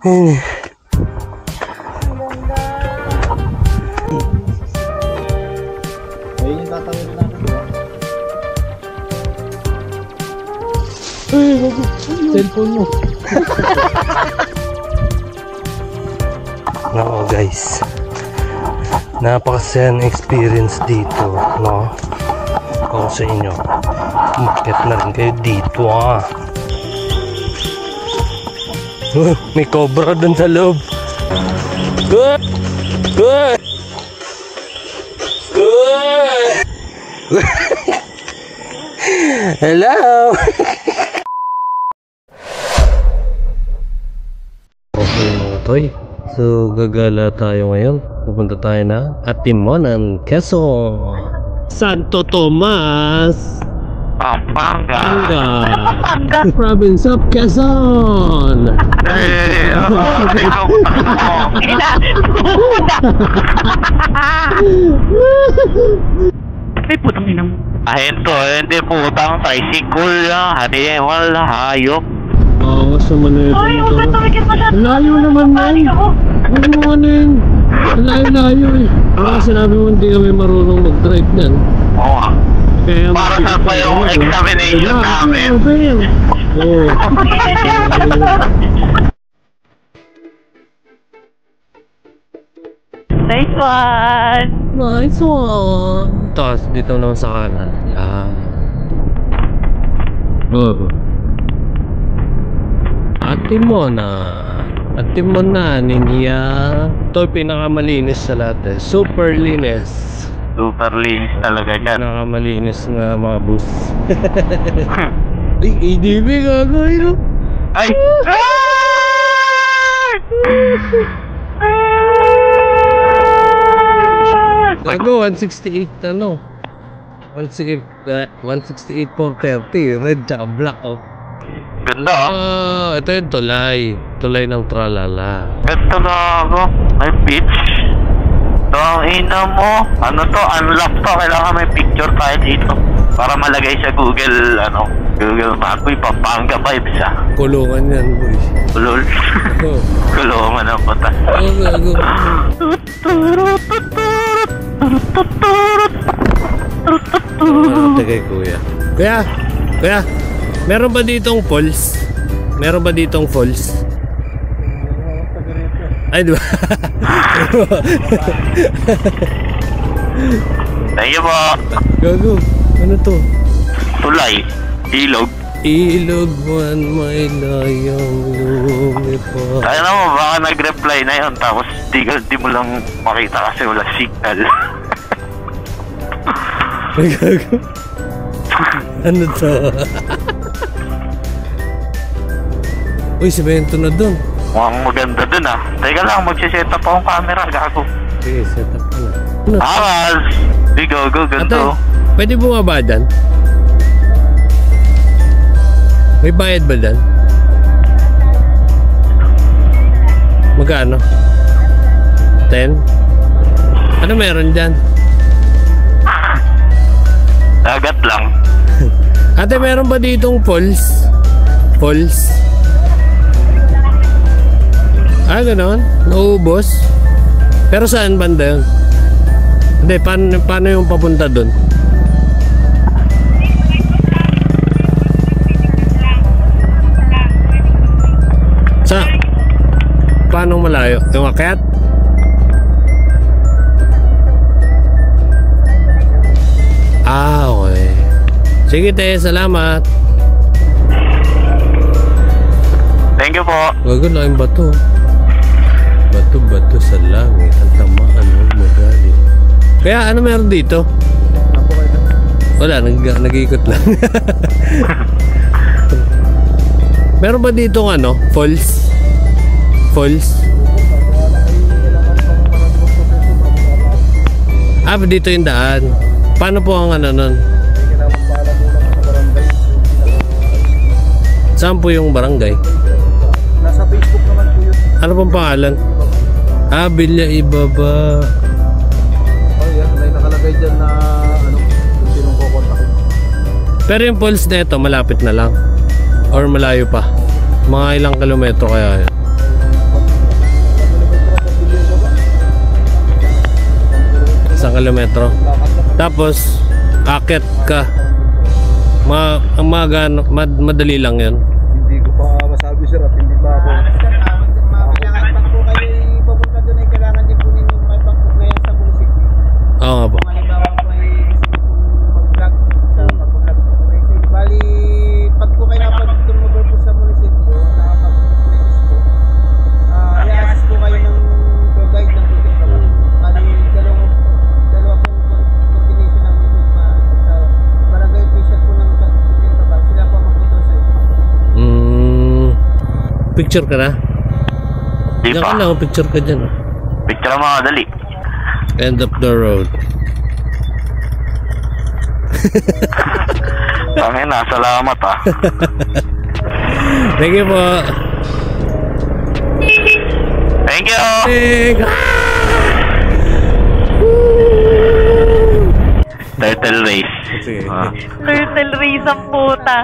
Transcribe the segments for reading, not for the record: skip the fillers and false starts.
Ayun yung tatawid natin. Cellphone mo. No guys, napakasayang experience dito, no? Kung sa inyo, umakyat na rin kayo dito may cobra dun sa loob. Hello. Okay mga toy, so gagala tayo ngayon. Pupunta tayo na Atimonan, Quezon, Santo Tomas, Pampanga, Province of Quezon. Ay, putang ina mo. Ito, hindi putang tricycle lang. Hari, wala, hayop. Oo, sa manito. Ay, huwag ka tumikit masyado. Layo naman yan. Huwag mo ano yun. Layo eh. Baka sinabi mo hindi kami marunong mag-drive yan. Oo nga. Kaya para sa pa yung examination namin. Oo. Nice one! Nice one! Tapos dito naman sa kanan. Yan. Oo. Atimonan niya. Ito yung pinakamalinis sa lahat eh. Super linis. Super linis talaga yan. Pinakamalinis nga mga bus. Ay, ADB gagawin no? Ay! Gago, 168 ano? 168 430. Red tsaka black oh. Ganda oh. Ito yung tulay. Tulay ng tralala. Ito na ako. May beach. Ito ang ina mo. Ano to? Unlock to. Kailangan may picture tayo dito. Para malagay sa Google, Google Map. Uy, Pampanga vibes ah. Kulungan yan, boy. Kulol. Kulungan ang puta. Tagay kuya. Kuya, meron ba ditong falls? Meron ba ditong falls? Ay, diba? Thank you po. Gago, ano to? Tulay. Ilog. Ilog man may layang lumipad. Kaya naman, baka nag-reply na yun. Tapos di mo lang makita kasi wala signal. Gago. Ano to? Uy, semento na dun. Mukhang maganda dun ah. Teka lang, magsiset up akong camera. Gago. Okay, set up na. Awas! Di go, ganito. Ate, pwede bumaba dyan? May bayad ba dyan? Magkano? 10? Ano meron dyan? Dagat lang. Ate, meron ba ditong falls? Falls? Ah, ganon? Naubos? Pero saan banda yun? Hindi, paano yung papunta dun? Paano malayo? Yung akyat? Ah, okay. Sige te, salamat. Thank you po. Gago, laking bato. Bato sa langit. Ang tamaan ng magaling. Kaya ano meron dito? Wala, nag-iikot lang. Meron ba dito falls? Falls? Ah, dito yung daan. Paano po ang nun? Saan po yung barangay? Nasa Facebook naman po yun. Ano pong pangalan? Ah, Bilya Ibaba. Oh yan, may nakalagay dyan na kung sinong kukontakin. Pero yung falls na ito, malapit na lang? Or malayo pa? Mga ilang kilometro kaya yun? kilometro. Tapos, akit ka. Madali lang yun. Hindi ko pa masabi sir at hindi pa ako. Kailangan pang po kayo ipapunta doon ay kailangan din po ninyo makipag-ugnayan sa munisipyo. Oo nga po. Kung halimbawa po ay gusto nyo pong mag-vlog sa pag-vlog po kayo. Bali, pag po kayo napag-turnover po sa munisipyo, nakapag-request po, i-assist po kayo ng tour guide ng Bukit Kabal. Bali, dalawa pong coordination ng inyong sa barangay official po ng Bukit Kabal. Sila po ang magtutur sa inyo. Picture ka na? Di Diyan pa. ka lang, picture ka dyan. Picture mga dali. End of the road. Tangin na, salamat ah. Thank you po. Thank you! Turtle race. Sige. Ah. Turtle race ang puta.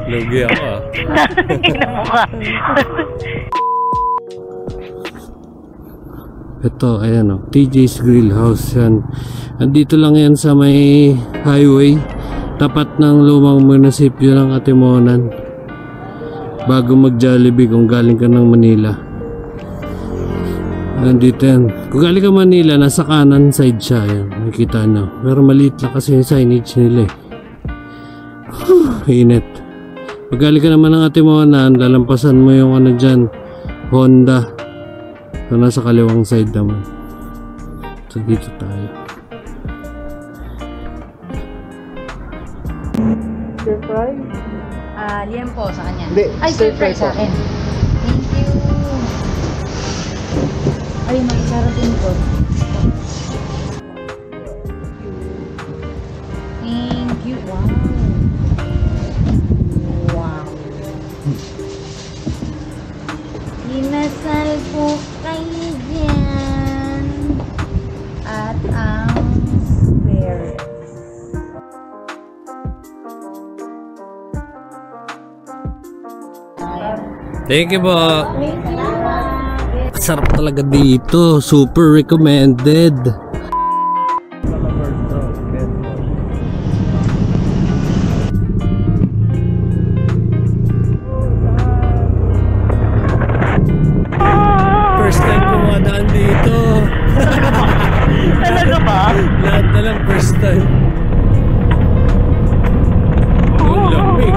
Lugi ako ah. Ina mo ka. Ito, ayan o. TJ's Grill House yan. Andito lang yan sa may highway. Tapat ng lumang munisipyo ng Atimonan. Bago mag-Jollibee kung galing ka ng Manila. Nandito yan. Kung galing ka Manila, nasa kanan side siya. Ayan, makikita nyo. Pero maliit lang kasi yung signage nila eh. Init. Pag galing ka naman ng Atimonan, lalampasan mo yung ano dyan, Honda. So, nasa kaliwang side naman. So, dito tayo. Sir Fry? Liempo sa kanya. Hindi, Ay, stir stir fry fry sa akin. Thank you. Ay, makikarating ko. Thank you. Wow. Wow. Inasal po kayo dyan. At ang spare. Thank you po. Sarap talaga dito. Super recommended. First time ko madaan dito. Talaga ba? Lahat na lang first time. Ang lamig.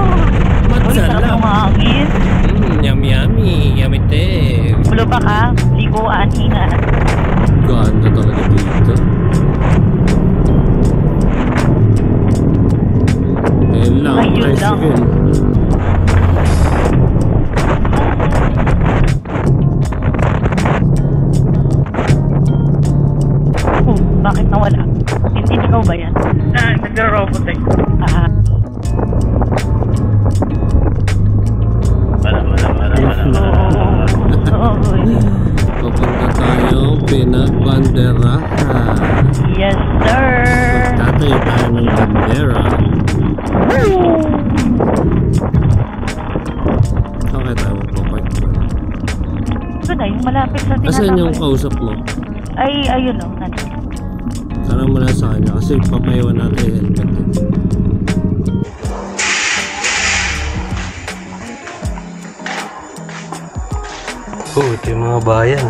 Matsala. Mahangin. Yummy yummy. Yummy te. Ulo ba ka? Liguan, hinga. Ganda talaga dito. Ayun lang. Ayun lang. Tricycle. Bakit nawala? Hindi ikaw ba yan? Nag-robot eh. Papunta tayo Pinagbanderahan. Yes, sir. Tatayo tayo ng bandera. Okay tayo magpapark. Ito na, yung malapit sa Asan yung tinatapos. kausap mo? Ay, ayun o. Tanong mo na sa kanya kasi papaiwan natin yung helmet. Oh, ito yung mga bayan.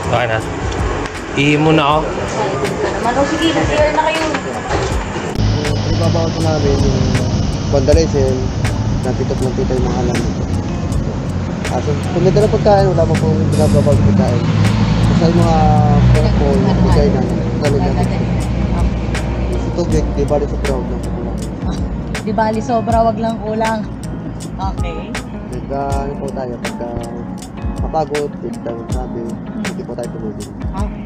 Okay na. Ihi muna ako. Sige, mag-clear na kayo. Ibabawal ko namin yung vandalism, napitot ng tita yung mga alam nito. Kung may dala pagkain, wala mo pong binabawal pagkain. Kasi yung mga purple, bigay na, talaga. Tubig, di bali sa ground lang. Di bali sobra, wag lang kulang. Okay. Ano po tayo, pagka mapagod, pagka sabi, hindi po tayo tumulong. Okay.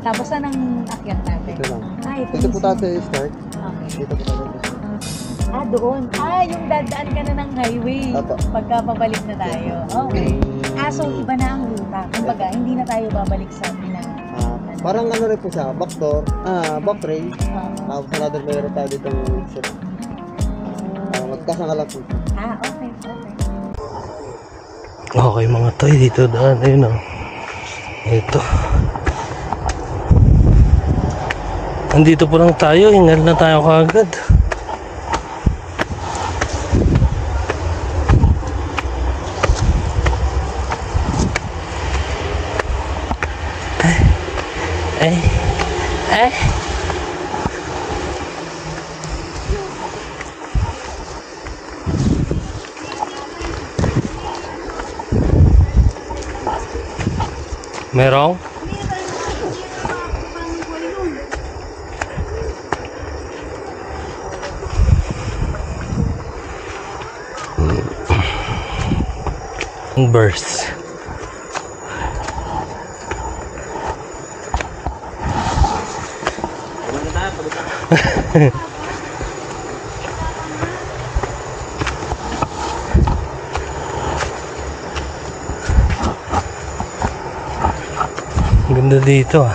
Tapos saan ang akyat natin? Ito lang. Ay, Dito po tayo sa start. Okay. Dito po tayo sa start. Doon. Yung dadaan ka na ng highway. Opo. Pagka pabalik na tayo. Okay. So iba na ang ruta. Kumbaga, hindi na tayo babalik sa Parang ano rin po siya, backdoor, back trail. Tapos another mayroon tayo dito ship. Magkasang ka lang po. Okay. Okay mga toy, dito daan. Ayun o. Ito. Andito po lang tayo. Hingal na tayo kaagad. Ay. Merong? Burst. Ganda dito ah.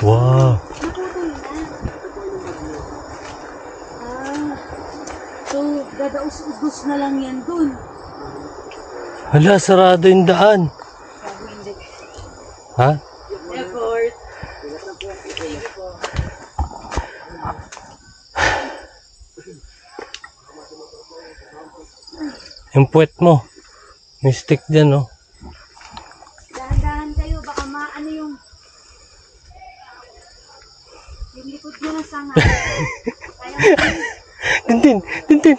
Wow. So, gadaus-us na lang yan dun. Hala, sarado yung daan. Ha? Effort. Yung puwet mo. May stick dyan, no? Dahan-dahan kayo, baka maano yung likod nyo na sanga. Tintin! Tintin!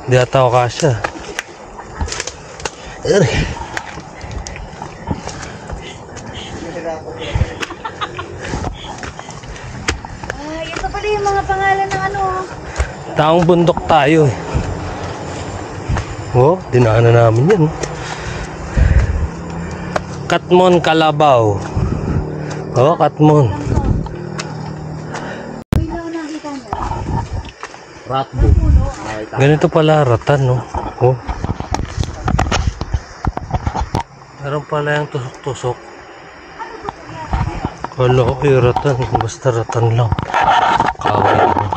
Di ata ako kasya. Ito pala yung mga pangalan ng ano. Taong bundok tayo eh. Oh, dinaanan namin yan. Katmon, Kalabaw. Oh, Katmon. Ratbo. Ganito pala ratan, no? Oh. Meron pala yung tusok-tusok. Kala ko yung ratan. Basta ratan lang. Kaway naman.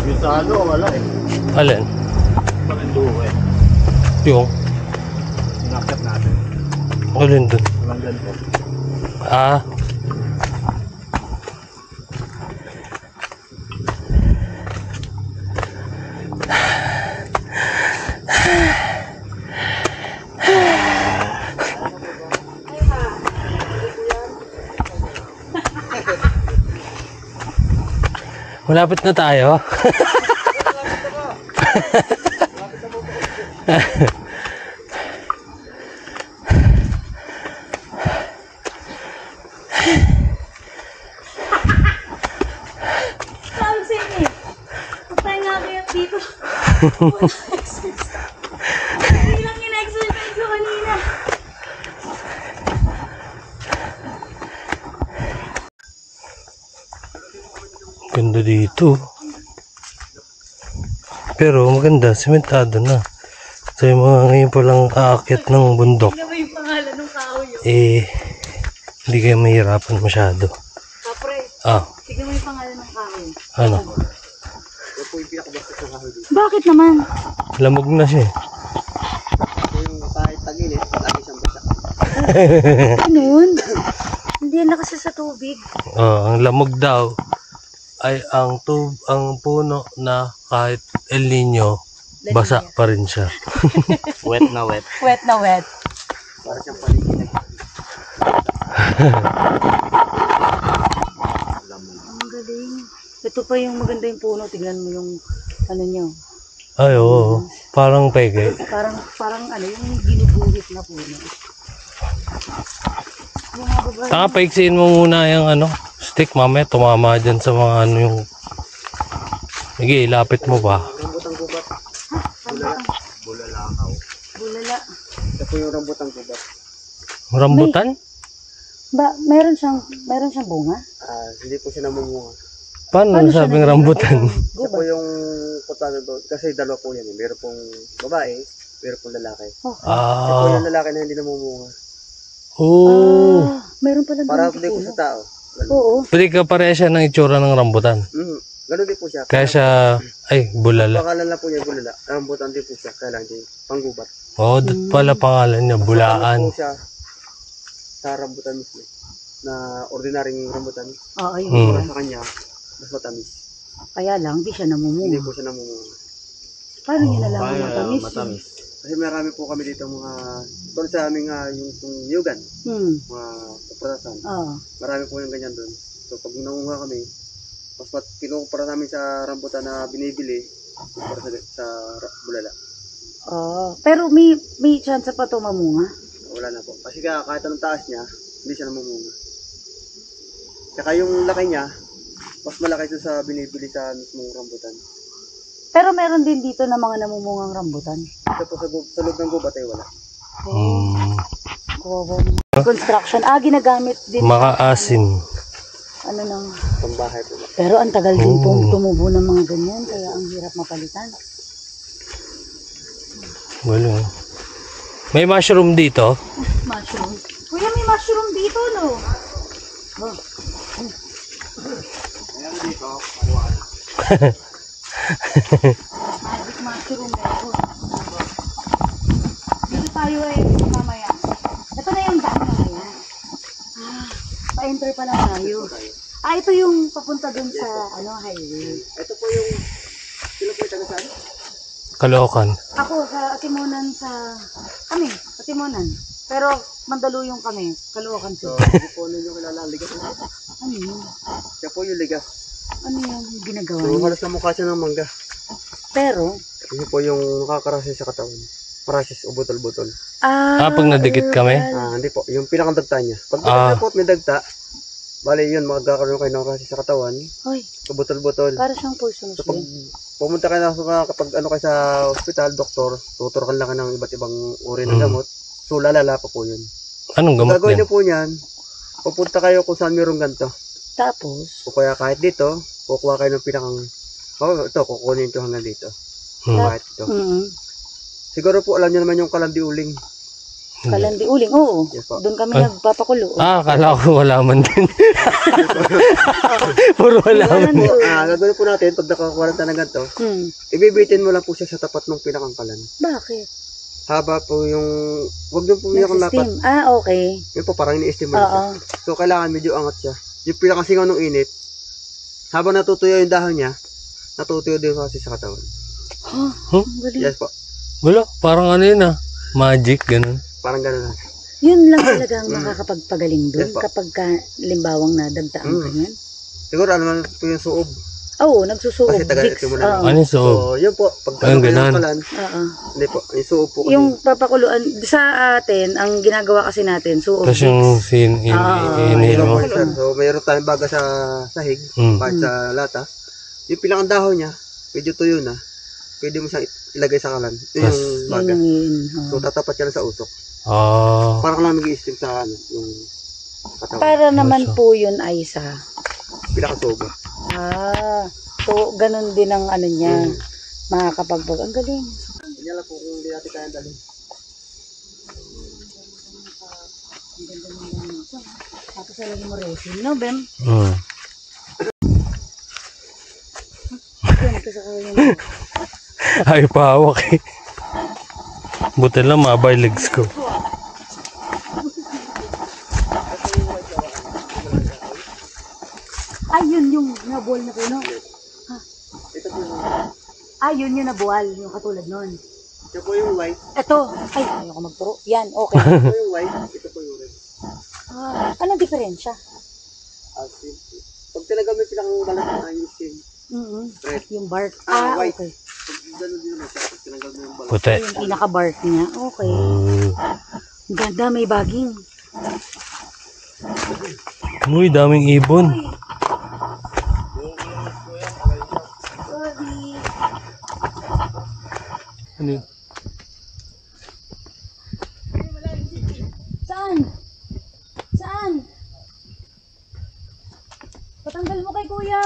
Yung sa ano, wala eh. Alin? Makinduho eh. Yung? Nakap natin. Alin dun? Walang po. Ah. Malapit na tayo. Sabi sa inyo, patay nga kayo dito. Hindi lang in-exercise ko kanina. Ganda dito. Pero maganda, sementado na. So yung mga ngayon palang aakyat ng bundok, Tingnan mo yung pangalan ng kahoy. hindi kayo mahirapan masyado. Kapre, Ah, tignan mo yung pangalan ng kahoy. ano? Bakit naman? Lamog na siya eh. Yung kahit tagilid, lagi siyang basa. Ganun? Hindi yan na kasi sa tubig. Ang lamog daw ay ang puno na kahit El Nino, basa pa rin siya. Wet na wet. Wet na wet. Para siyang paligid. Ang galing. Ito pa yung maganda yung puno. Tignan mo yung ano nyo. Ay, oo. Parang pege. Parang ano yung ginuguhit na puno. Mga babae. Taka, paiksiin mo muna yung stick, mamaya tumama dyan sa mga yung... Sige, ilapit mo pa. Rambutang gubat. Bulala. Ito po yung rambutang gubat. Rambutan? Meron siyang bunga? Hindi po siya namumunga. Paano siya sabing rambutan? Ito po yung kutano doon. Kasi dalawa po yan. Meron pong babae, meron pong lalaki. Ito po yung lalaki na hindi namumunga. Oh. Meron pala Para bunga hindi po puno. sa tao. Oo. Pwede ka pareha siya ng itsura ng rambutan. Ganun din po siya. Kaya siya, ay, bulala. Pangalan lang po niya bulala. Rambutan din po siya. Kaya lang din panggubat. Oo, doon pala pangalan niya, bulaan. Po siya sa rambutan mismo. Na ordinaryong rambutan. Oo, yun. Para sa kanya, mas matamis. Kaya lang, di siya Hindi namumunga. po siya namumunga. Paano niya nalaman matamis? Matamis. Kasi marami po kami dito mga, doon sa aming yung yugan, mga kapratasan. Oo. Marami po yung ganyan doon. So pag nangunga kami, mas kinukumpara namin sa rambutan na binibili kumpara sa bulala. Pero may chance pa ito mamunga? Wala na po. Kasi kahit anong taas niya, hindi siya namumunga. Saka yung laki niya, mas malaki ito sa binibili sa mismong rambutan. Pero meron din dito na mga namumungang rambutan. Ito po sa loob ng gubat ay wala. Construction. Ginagamit din. Makaasim. Ano nang... Pambahay po. Pero ang tagal din pong tumubo ng mga ganyan. Kaya ang hirap mapalitan. Wala. May mushroom dito? Mushroom. Kuya, may mushroom dito, no? Ayan dito, Magic mushroom meron. Dito tayo mamaya. Ito na yung daan na yan. Pa-enter pa lang tayo. Ito yung papunta dun sa highway. ito po yung, sila po yung taga saan? Caloocan. Ako sa Atimonan kami, Atimonan. Pero Mandaluyong kami, Caloocan So, City. hindi po ninyo kilala ang ligas. Ano yun? Siya po yung ligas. Ano yung ginagawa So, niya? halos na mukha siya ng mangga. Pero, Yun po yung nakakarasis sa katawan. Parasis o butol-butol. Pag nadikit kami? Hindi po. Yung pinakadagta niya. Pag dagta po at may dagta, bali yun, magkakaroon kayo ng rasis sa katawan. Hoy, So, butol-butol. para siyang poisonous So, pag din. pumunta kayo na kapag kayo sa ospital, doktor, tuturukan lang ng iba't ibang uri ng gamot. So, lalala pa po yun. Anong gamot Gagawin yan? niyo po niyan, pupunta kayo kung saan mayroong ganito. Tapos, O kaya kahit dito, kukuha kayo ng pinakang, ito, kukunin ito hanggang dito. Kahit ito. Siguro po alam niyo naman yung kalandiuling. Kalandi uling, oo. Yes po. Doon kami nagpapakulo. Akala ko walaman din. Puro walaman. Gagawin po natin, pag nakakuha ng ganito, ibibitin mo lang po siya sa tapat ng pinakang kalan. Bakit? Haba po yung, wag niyo po yung lapat. Steam. Okay. Yun po, parang ini-steam mo lang siya. So, kailangan medyo angat siya. Yung pinakasingaw ng init, habang natutuyo yung dahon niya, natutuyo din kasi sa katawan. Yes po. Wala, parang ano yun magic, ganun. Parang gano'n lang. Yun lang talaga ang makakapagpagaling doon Yes, po. kapag limbawang nadagtaan ka yan. Siguro ano naman po yung suob. Oo, nagsusuob. Kasi taga-ito mo na. Ano yung suob? So, yun po. Pag Ayun, kayo ganun. ng kalan, hindi po. Yung suob po kasi. Yung papakuluan, sa atin, ang ginagawa kasi natin, suob. Tapos yung inhale mo. So, mayroon tayong baga sa sahig, kahit sa lata. Yung pinakang dahon niya, medyo tuyo na. Pwede mo siyang ilagay sa kalan. Yun yung baga. So, tatapat ka lang sa usok. Parang lang mag-i-steam sa yung katawan. Para naman po yun ay sa... Pinakasoba. So, ganun din ang ano niya. Makakapagbag. Ang galing. Ganyan lang po kung hindi natin kaya dalhin. Ang ganda naman ito. Tapos alagay mo resin, no, Bem? Ay, pahawak eh. Buti lang mabay legs ko. buwal na puno. Ha? Ito po yung Yun yung nabuwal, yung katulad nun. ito po yung white. Ito, ay, ayoko magturo. Yan, okay. Ito po yung white. Ito po yung red. Anong diferensya? Simple. Pag talaga may pinakangbalat na ayos yun. Red. Yung bark. White. Okay. Pag gano'n din naman siya. Pag tinanggal mo yung balat. Puti. Yung pinaka-bark niya. Okay. Ang ganda, may baging. Uy, daming ibon. Sorry. Ano yun? Saan? Saan? Patanggal mo kay kuya.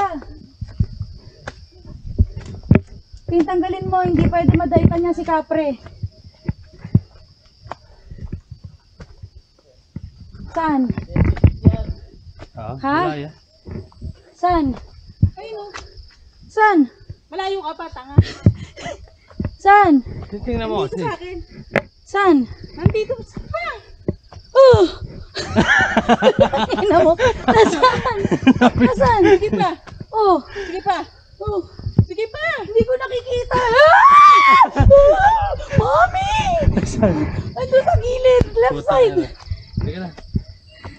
Tanggalin mo, hindi pwede madaitan niya si Kapre. Saan? Ha? Wala yan. Saan? Ayun o. Saan? Malayo ka pa, tanga. Saan? Tingnan mo kasi. Sa akin. Saan? Nandito sa Oh! Tingnan mo. Nasaan? Nasaan? Sige pa. Oh! Sige pa. Oh! Sige pa. Hindi ko nakikita. Ah! Mami! Ando sa gilid. Left side. Sige na.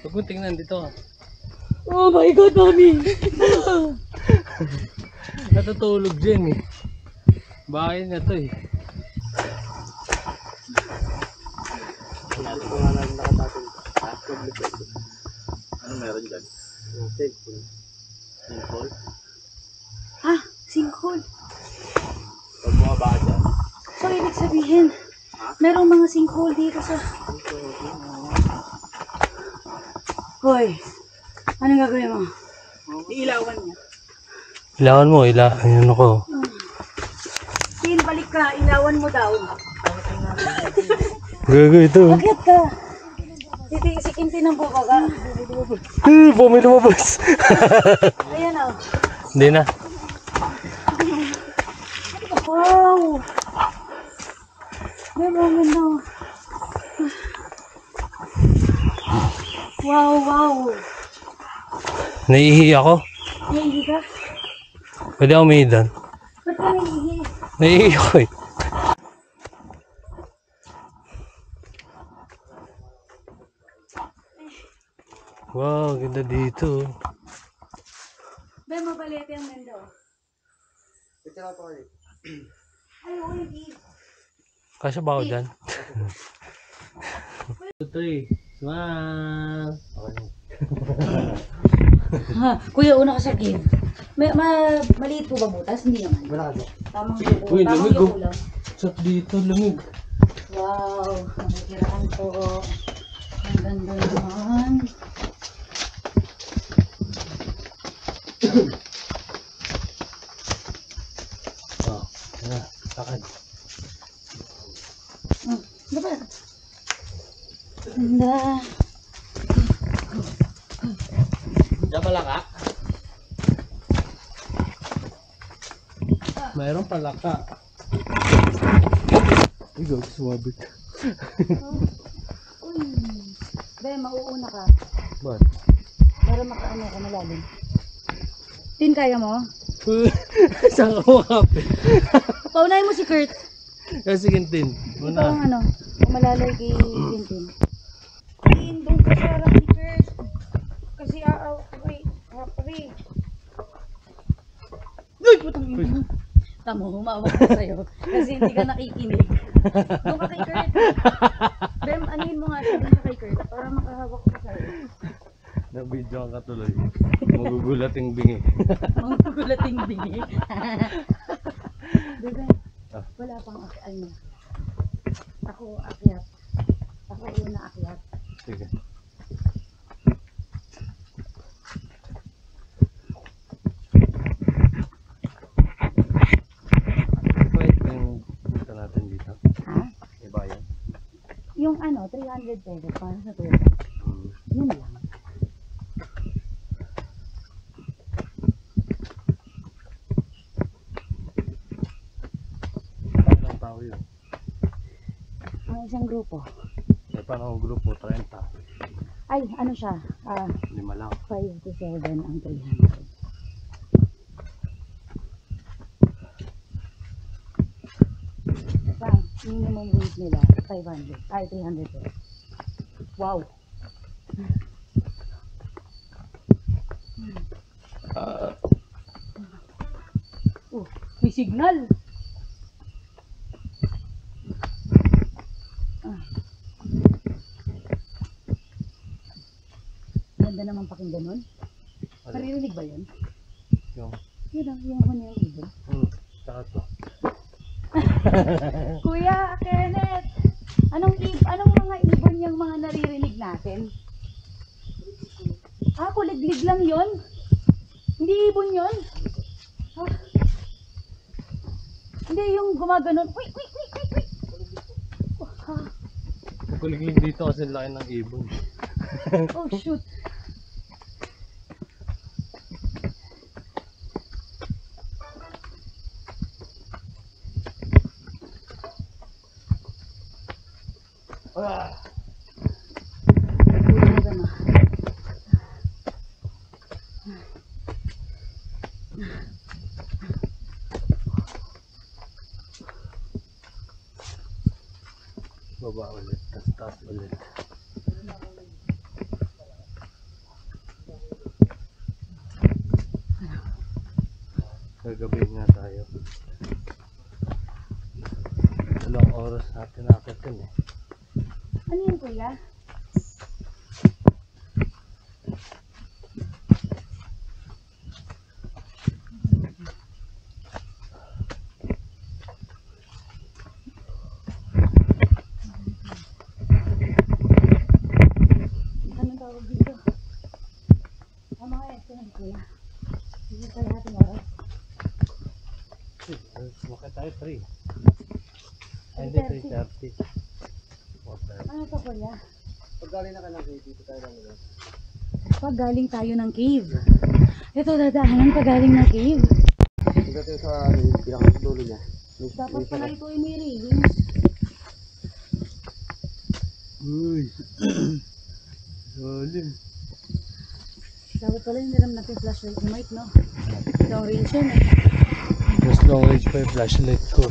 Huwag mo tingnan dito. Oh my God, Mami! Natutulog dyan eh. Bahay na to eh. Ano meron dyan? Simple. Sinkhole. Pag bumaba ka dyan. So, ibig sabihin, merong mga sinkhole dito sa... Hoy, anong gagawin mo? Iilawan niya. Ilawan mo, ayun ako. Tin, balik ka. Ilawan mo daw. Gago ito. Akyat ka. Titisikin din ang babaga. Bumi lumabas. Ayan o. Hindi na. Wow! Diba, ang ganda. Wow, wow. Naiihi ako. Naiihi ka? Pwede ako umihidan. Ba't ka naiihi? Naiihi ako eh. Wow, ganda dito. Be, mabalete ang ganda o. Ito na po kayo. Ay, hindi. Kasya ba ako dyan? Ito eh. Smile. Kuya, una ka sa cave. Maliit po ba butas? Hindi naman. Wala ka dyan. Tamang yuko. Uy, Tamang lamig, yuko oh. lang. Sat dito, lamig. Wow, nakikiraan po. Ang ganda naman. Oh, yan. Takad. Diba? Ganda. Diyan pala ka? Mayroon pala ka. Ikaw, sumabit. Uy. Be, mauuna ka. Ba't? Para makaano ka malalim. Tin, kaya mo? Saan ka makapit? Paunahin mo si Kurt. Kasi Tintin. Ikaw ang Muna. ano, malalay kay Tintin. Tin, doon ka sa harap ni Kurt. Kasi wait, hapri. Uy, putang ina. Tamo, humawak ko sa'yo. Kasi hindi ka nakikinig. Doon ka kay Kurt. Bem, anuhin mo nga siya doon ka kay Kurt para makahawak ko sa'yo. Na-video ka tuloy. Magugulat yung bingi. Mga pagulating bingi. Bebe, wala pang ano. Ako akyat. Ako una akyat. Sige. Wait, yung dito natin dito. Ha? Iba yan. Yung ano, 300 pesos para sa tuwa. Yun lang. Ilang tao yun? Ang isang grupo. May panahon grupo, 30. Ay, ano siya? 5 lang. 5 to 7 ang 300. Minimum weight nila, 500. Ay, 300 po. Wow. Oh, may signal. Ganda naman pakinggan nun. Naririnig ba yun? Yung, Yung huni yung ibon. saka to. Kuya, Kenneth, anong mga ibon yung mga naririnig natin? Ah, kuliglig lang yon. Hindi ibon yon. Ah. Hindi yung gumaganon. Uy, uy, uy, uy, uy. Ah. Kuliglig dito kasi laki ng ibon. Oh, shoot. Baba ulit, taas ulit. Gagabi nga tayo. Dalawang oras natin nakatin eh. Ano yun, kuya? Anong tawag dito? Mga estimate, kuya. Hindi pa natin oras. Sumakay tayo 3. Ay, hindi 3:30. Ano to, kuya? Pag galing na ka ng cave, dito tayo lang nila. Pag galing tayo ng cave. Ito, dadaanan pag galing ng cave. Pagka tayo sa pinakadulo niya. Dapat pala ito ay may railing. Uy. Salim. Dapat pala yung nilam natin flashlight ni Mike, no? Long range yun eh. Mas long range pa yung flashlight ko.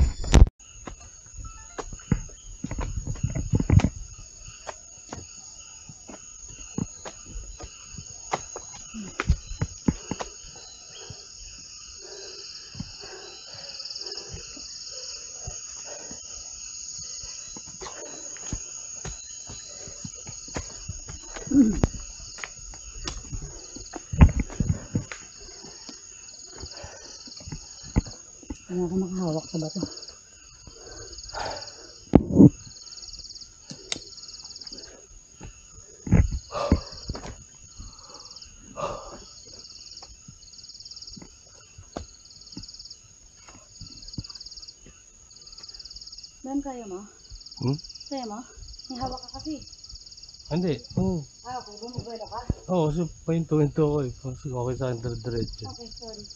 Ano ako makahawak sa bato? Dan, kaya mo? Kaya mo? May hawak ka kasi. Hindi. Oo. Ah, okay. Bumubuelo ka? Oo, kasi pahinto-hinto ako eh. Kasi okay sa akin diretso. Okay, sorry.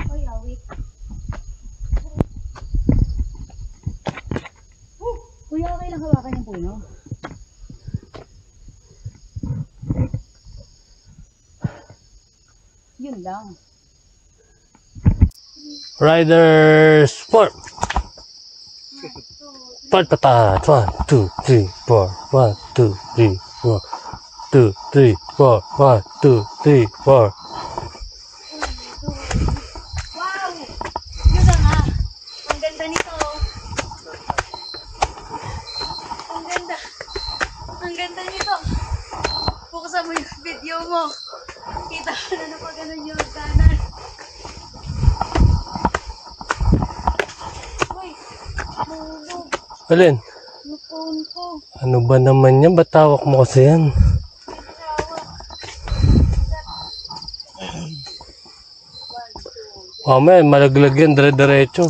Oy, awit. Kuya, okay lang hawakan yung puno? Yun lang. Rider Sport! Patata! 1, 2, 3, 4. 1, 2, 3, 4. 2, 3, 4. 1, 2, 3, 4. Wow! Yun na nga. Ang ganda nito. Ang ganda. Ang ganda nito. Buksan mo yung video mo. Kita ko na pa ganun yung kanan. Uy! Nulog. Alin? Yung phone ko. Ano ba naman yan? Ba't tawak mo kasi yan? Oh man, malaglag yan, dire-diretso.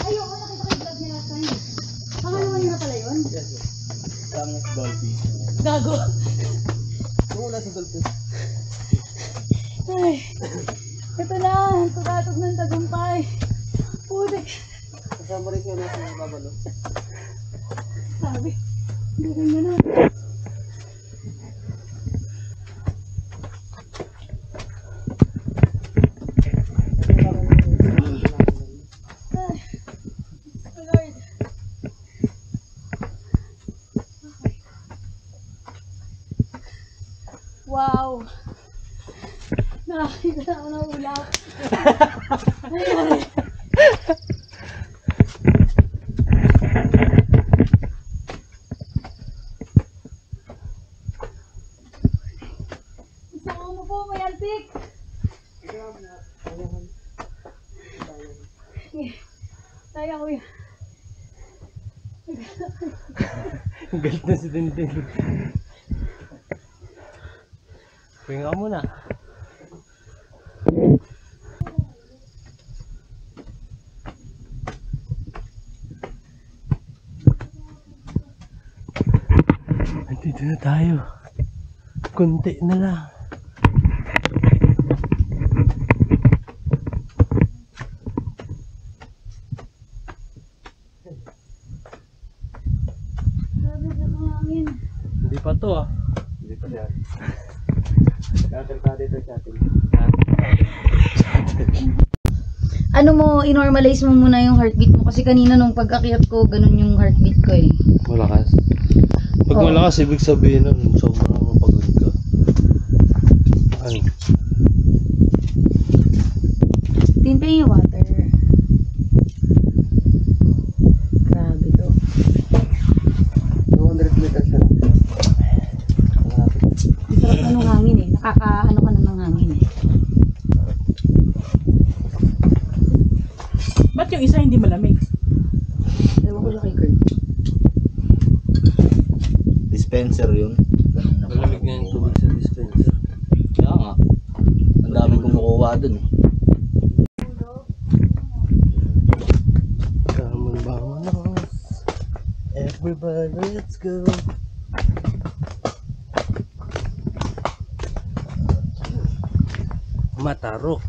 Ayoko, nakita ko yung vlog niya last time. Pangalawa niyo na pala yun? Langit dolphin. Gago. Kung wala sa dolphin. Ay. ng tagumpay. Putik. Kasama rin kayo nasa babalo. Sabi, hindi ganyan na. Lord. Wow. Nakakita na ako ng ulap. Ay. Gusto mo po, may antik. Kaya ko yan. Galit na si Dindin. Pinga mo na. Andito na tayo. Kunti na lang. Sabi sa hangin. Hindi pa to ah. Hindi pa siya. Kakalta dito sa atin. Ano mo, inormalize mo muna yung heartbeat mo kasi kanina nung pag-akyat ko, ganun yung heartbeat ko eh. Malakas. Pag Oo. malakas, ibig sabihin nun, sobrang mapagod ka. Ay, Tintin yung water. Grabe to. 200 meters na lang. Ang sarap na nung hangin eh. Nakaka-ano ka na ng hangin eh. Ba't yung isa hindi malamig? Ewan ko lang kay Kurt. Dispenser yun. malamig nga yung tubig sa dispenser. Kaya nga. Ang daming kumukuha dun. Come on, vamos. Everybody, let's go. Matarok.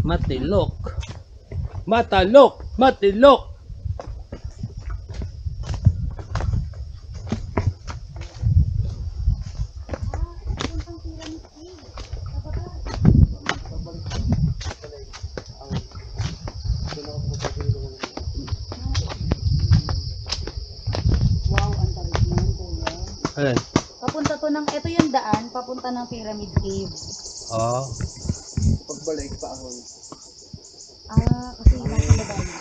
Matilok. Matalok. Matilok. Wow, ang tarik na yun, kuya. Ayan. Papunta to ng, ito yung daan, papunta ng Pyramid Cave. Oh. Pagbalik pa ako. Ah, kasi nasa baba na.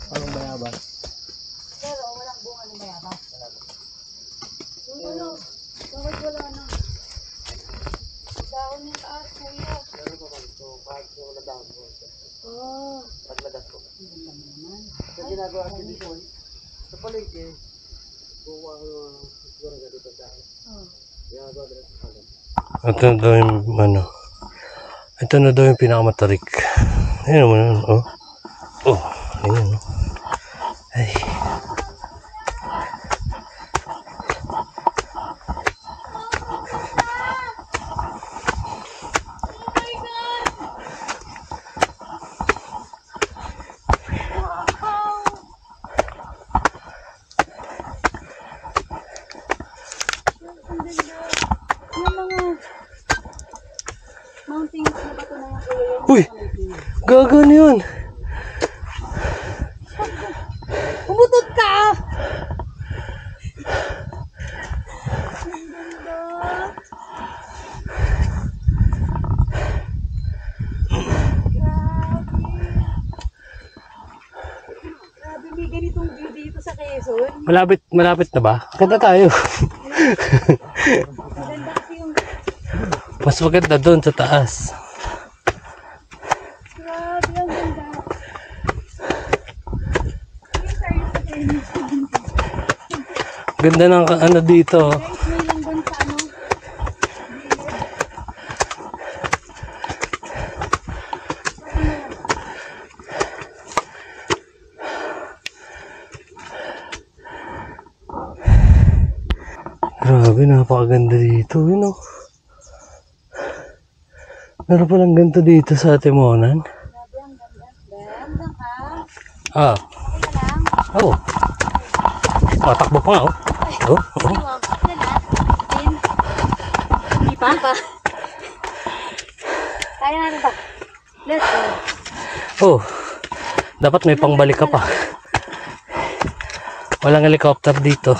Anong bayabas? Pero walang bunga ng bayabas. Uy, ano? Bakit wala na? Dahon yung taas, kuya. Pero pa man, so kahit yung nadaan mo. Oh, Paglagas ko. ang ganda mo naman. Sa ginagawa ko dito, sa palengke, kukuha ko siguro na dito daan. Oh. Ginagawa dito sa palengke. Ito na daw yung ano. Ito na daw yung pinakamatarik. Ayun naman yun. Oh. Oh. Ayun. Oh. Ay. Yung mga mountains na bato na yung kuya yung Uy! Gaga na yun! Umutot ka! Grabe, may ganitong view dito sa Quezon. Malapit na ba? Kanta tayo. Maganda kasi yung Mas maganda doon sa taas. grabe, ang ganda. Yung tayo sa Quezon. Ganda ng ano dito. Guys, may lang doon sa ano. Grabe, napakaganda dito. Yun oh. Meron palang ganito dito sa Atimonan. Grabe, ang ganda. Hanggang ka. Ah. Okay na lang. Oo. Oh, takbo pa nga oh. Oh, oh. Iwag. Na lahat. Din. Hindi pa? Kaya natin ba? Let's go. Oh. Dapat may pangbalik ka pa. Walang helicopter dito.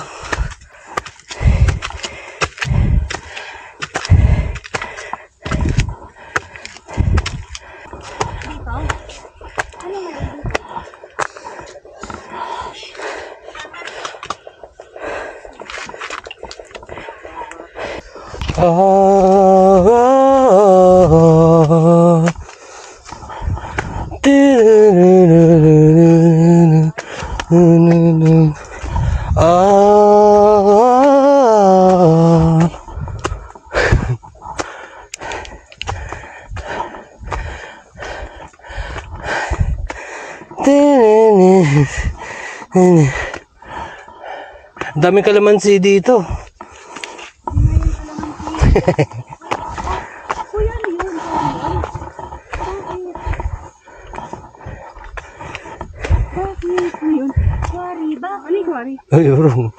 Dito? Ano meron dito? Daming kalamansi dito. Kuya, ano yun? Bakit? Ano yun? Quarry ba? Ano yung quarry? Ay, urong.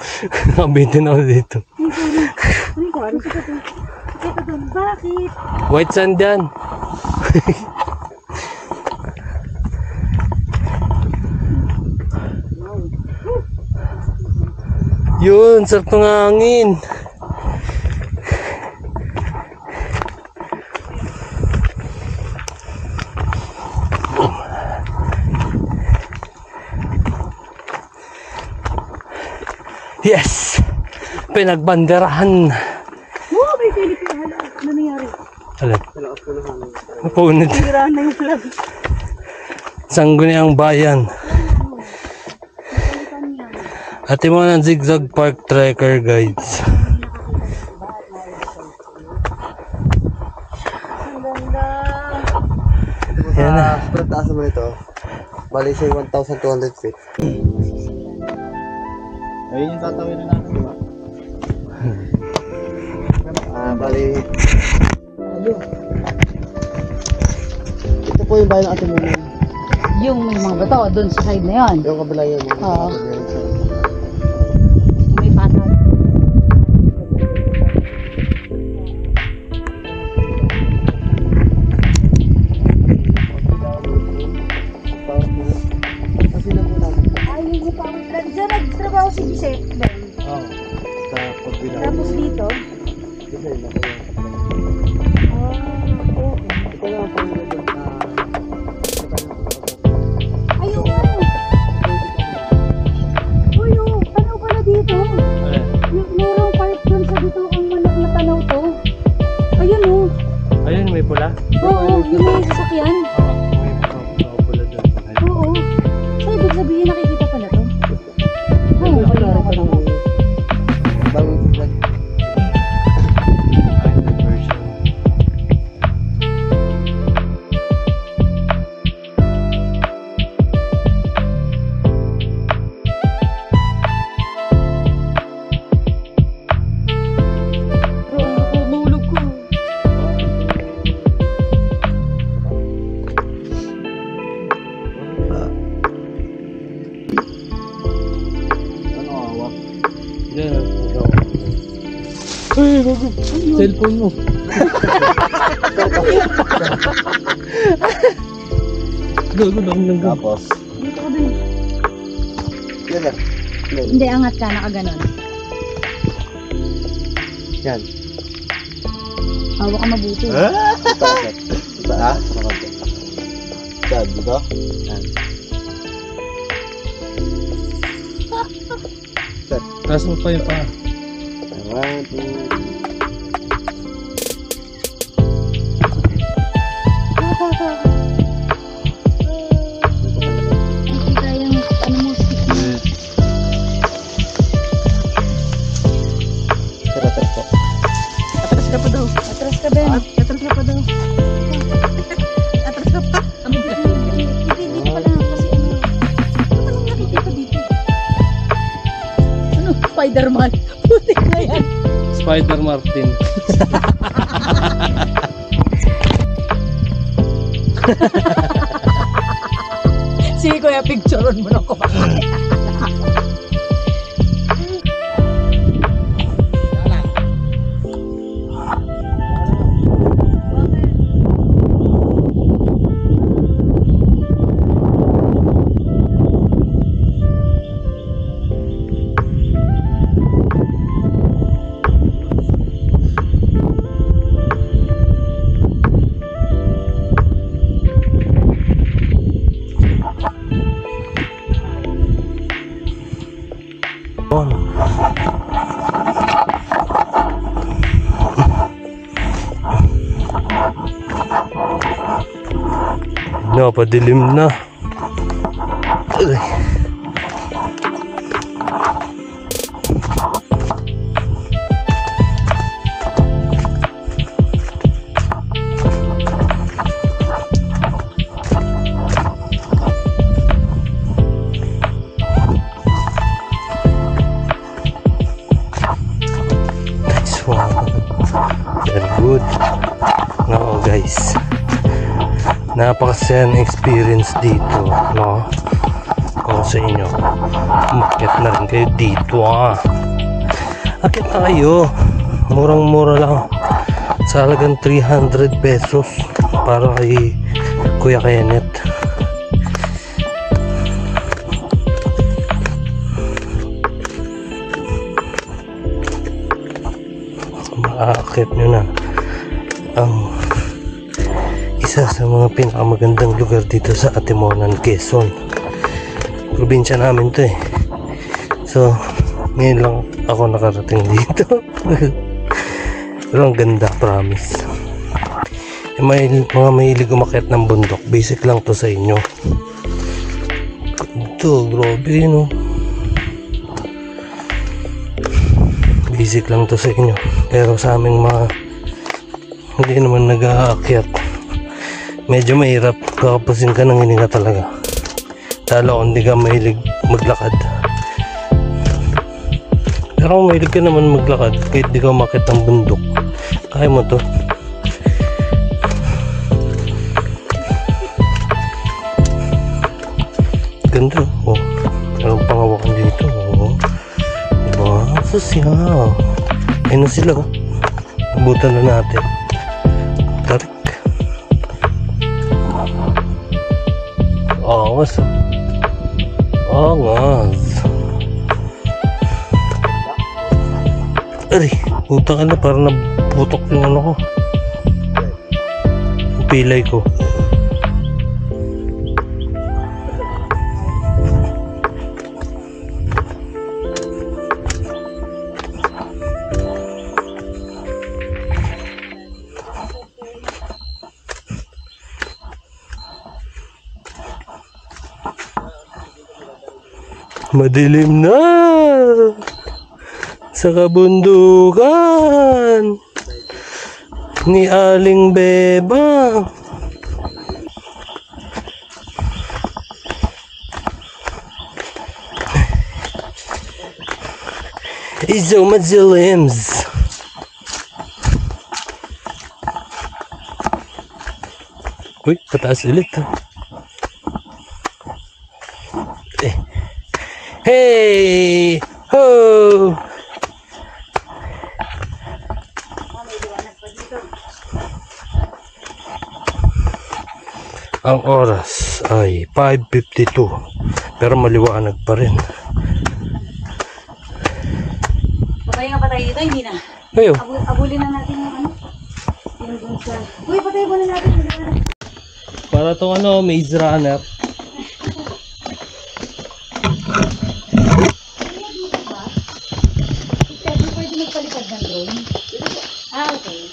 Nakabitin ako dito. Ano yung quarry? Ito doon. Bakit? White sand yan. Yun, sarap ng hangin. Yes! Pinagbanderahan. Oh, may Pilipino. Ano nangyari? Alin? Napunod. Tira na yung vlog. Sangguniang bayan. Atimonan Zigzag Park Trekker Guides. Ang ganda. Yan na. Sa taas naman ito. Bali siya 1,200 feet. Ayun yung tatawin na natin, di ba? Bali... Ano? Ito po yung bayan ng Atimonan. Yung may mga bato doon sa side na yun. Yung kabila yun. Oo. May patag. Kasi lang po natin. Ay, yung parang diyan nagtrabaho si Bisep. Oo. Sa pagbilang. Tapos dito. Design na po yun. Ito lang ang pangalaman na... Ayun nga. Uy, oh, tanaw pala dito. Merong part dun sa dito kung manak na tanaw to. Ayun oh. Ayun, may pula. Oo, yun na yung sasakyan. May pula doon. Oo. So, ibig sabihin nakikita pala to. Ay, wala ako tama. Bagong flag. Mahulog ko. Ano awa? Diyan, ikaw. Ay, bago. Cellphone mo. Gago lang lang. Tapos, Dito ka dun. yan lang. Hindi, angat ka, nakaganon. Yan. Hawak ka mabuti. Taas. Taas. Yan, dito. Yan. Taas mo pa yung paa. 1, 2, Nakita yung ano mo, stick mo. Spider-Man. Putik na yan. Spider Martin. Sige kuya, pictureon mo na ko. Napadilim na. Ay. Nice one. Very good. No, guys. Napakasayang experience dito, no? Kung sa inyo, umakyat na rin kayo dito, Akit na kayo. Murang-mura lang. Sa halagang 300 pesos para kay Kuya Kenneth. Maakit nyo na ang isa sa mga pinakamagandang lugar dito sa Atimonan, Quezon. Probinsya namin to eh. So, ngayon lang ako nakarating dito. Pero ang ganda, promise. May mga mahilig umakyat ng bundok. Basic lang to sa inyo. Ito, grabe, no? Basic lang to sa inyo. Pero sa aming mga hindi naman nag-aakyat, medyo mahirap, kakapusin ka ng hininga talaga. Lalo kung hindi ka mahilig maglakad. Pero kung mahilig ka naman maglakad, kahit di ka umakyat ng bundok, kaya mo to. Ganda, oh. Meron pang hawakan dito, oh. Diba? Sasya. Ayun na sila, oh. Nabutan na natin. Tarik. Angas. Angas. Ay, puta ka na, parang naputok yung ano ko. Yung pilay ko. Madilim na sa kabundukan ni Aling Beba. Izo madilim. Uy, pataas ulit. Hey! Ho! Ang oras ay 5:52 pero maliwanag pa rin. Patay nga patay dito, hindi na. Ayo. Abulin na natin yung ano. Yung dun sa... Uy, patay mo na natin. Para tong ano, Maze Runner. Pwede magpalipad ng drone? Ah, okay.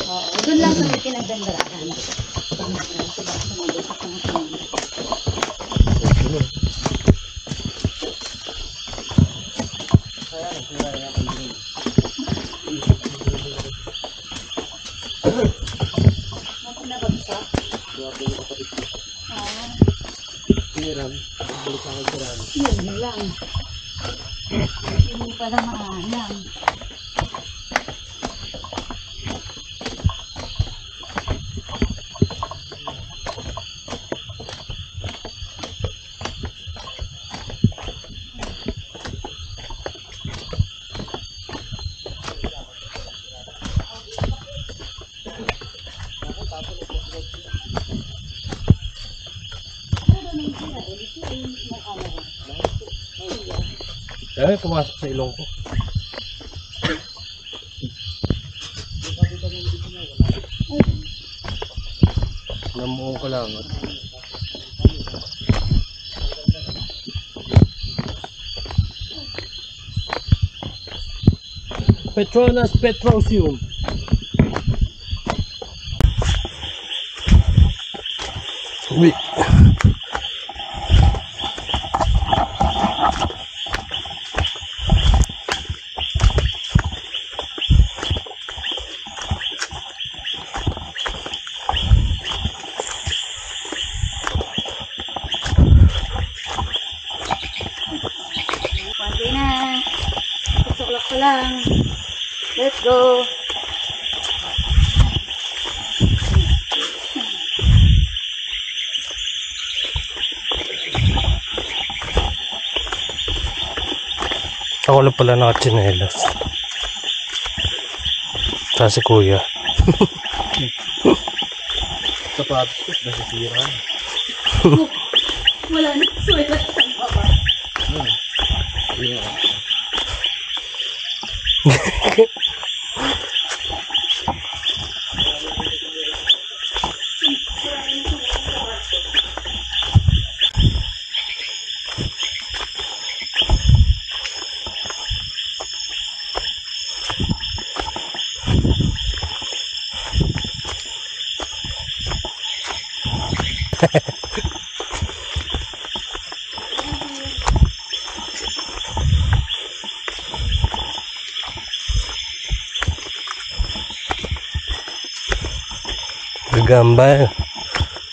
Oo, dun lang sa may pinagdandarahan. Yun lang. Hindi pala maalam. Dahil pumasok sa ilong ko. Namuong ko lang. Petronas Petrosium. Uy. Konti na. 6 o'clock pa lang. Let's go. Ako lang pala nakatsinelas. Sa si kuya. Sapatos ko, nasisira. Wala na. Suwela sa baba.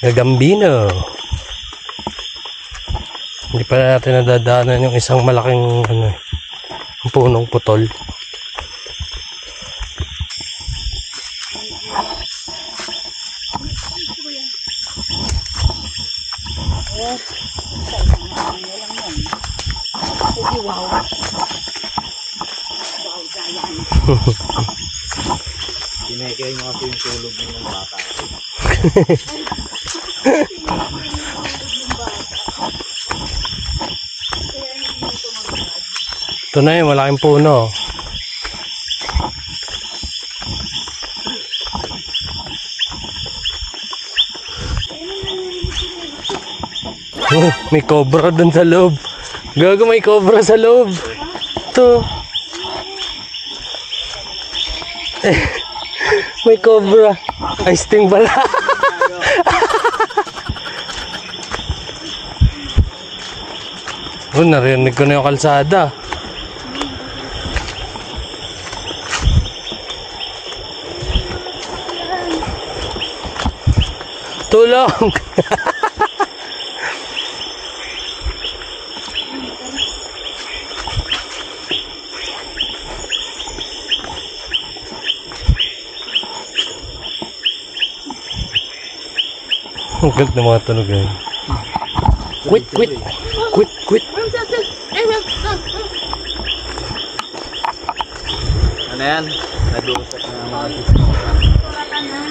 Gagambino. Hindi pa natin nadadaanan yung isang malaking punong putol. Pinekay mo kasi yung tulog ng bata. Ito na yung malaking puno. May cobra dun sa loob. Gago, may cobra sa loob. Ito. May cobra. Ay, sting pala. Oh, narinig ko na yung kalsada. Tulong! Ang ganda ng mga tunog yan. Quit! Quit! Quit! Quit! Ano yan? Nag-uusap na mga Tulatan na.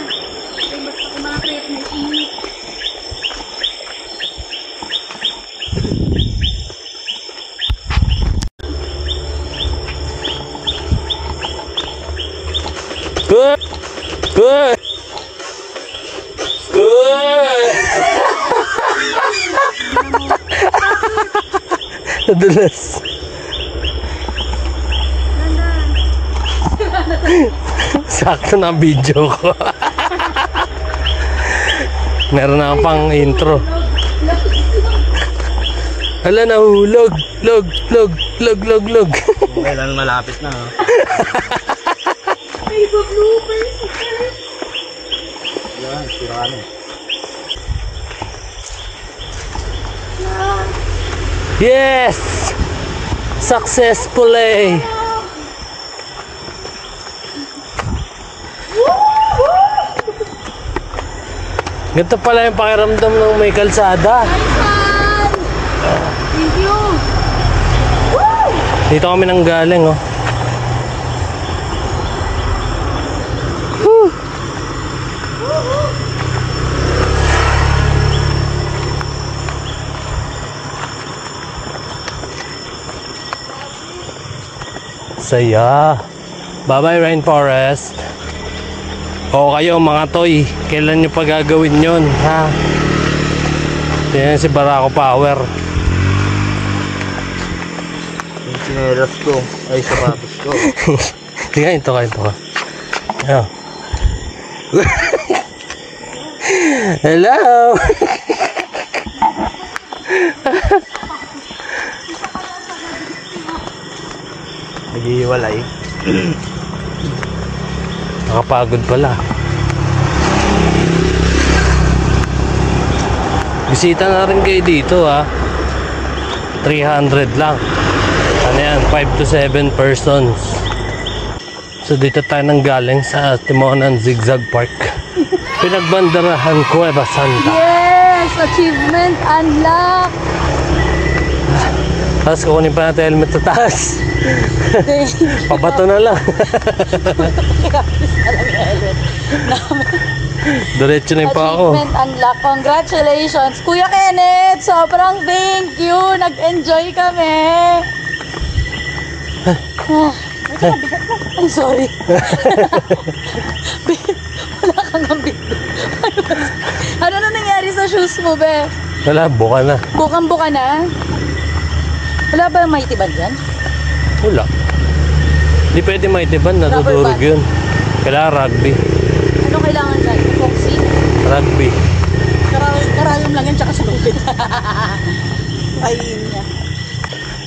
Basta kumakit na init. Good! Good! Good! Nadulas. Sakto na ang video ko. Meron na pang intro. Hala, nahulog. Log, log, log, log, log. kailan malapit na. May bloopers. Yan, sira na. Yes! Successfully! Ganito pala yung pakiramdam ng may kalsada. Thank you. Dito kami nang galing, oh. Saya. Bye-bye, rainforest. O kayo mga toy, kailan nyo pa gagawin yun, ha? Yan si Barako Power. Yung sinelas ko, ay sapatos ko. Sige, ito ka. Ayan. Hello! Naghihiwalay. Nakapagod pala. Bisita na rin kayo dito, ha. 300 lang. Ano yan? 5 to 7 persons. So dito tayo nang galing sa Timonan Zigzag Park. Pinagbanderahan Cueva Santa. Yes! Achievement unlocked! Tapos kukunin pa natin helmet sa taas. Pabato na lang. Diretso na yung pa ako. Achievement unlocked. Congratulations! Kuya Kenneth! Sobrang thank you! Nag-enjoy kami! I'm sorry. Wala kang ambit. Ano na nangyari sa shoes mo, be? Wala, buka na. Bukang-buka na? Wala ba yung maitiban dyan? Wala. Hindi pwede maitiban, natutulog yun. Kailangan rugby. Ano kailangan dyan? Epoxy? Rugby. Karayom lang yan, tsaka sulupin. Ayun niya.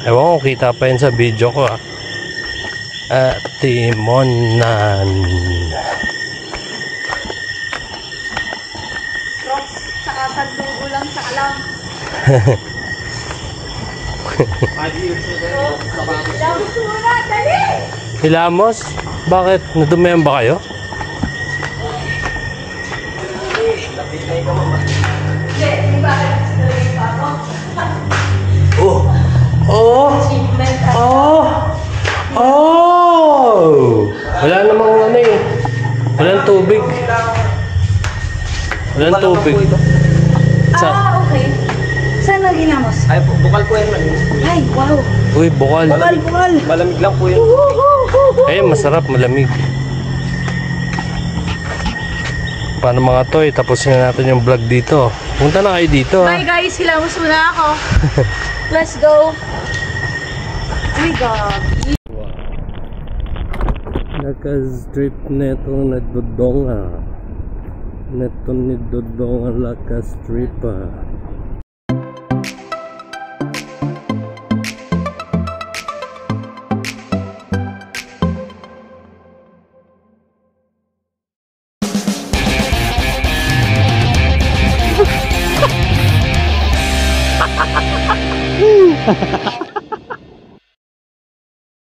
Ewan ko, kita pa yun sa video ko, ah. Timonan. Rocks, tsaka sandugo lang, tsaka lang. Ilamos muna, dali! Hilamos? Bakit? Nadumihan ba kayo? Oh! Wala namang ano eh. Walang tubig. Walang tubig. Okay. Saan nag-ilamos? Ay, bukal po yan. Ay, wow! Uy, bukal. Bukal! Malamig lang po yun. Eh, masarap, malamig. Paano mga toy, tapusin na natin yung vlog dito. Punta na kayo dito, ha? Bye guys, hilamos muna ako. Let's go. Oh my God. Naka-strip neto na dodonga. Neto ni dodonga laka-strip, ha.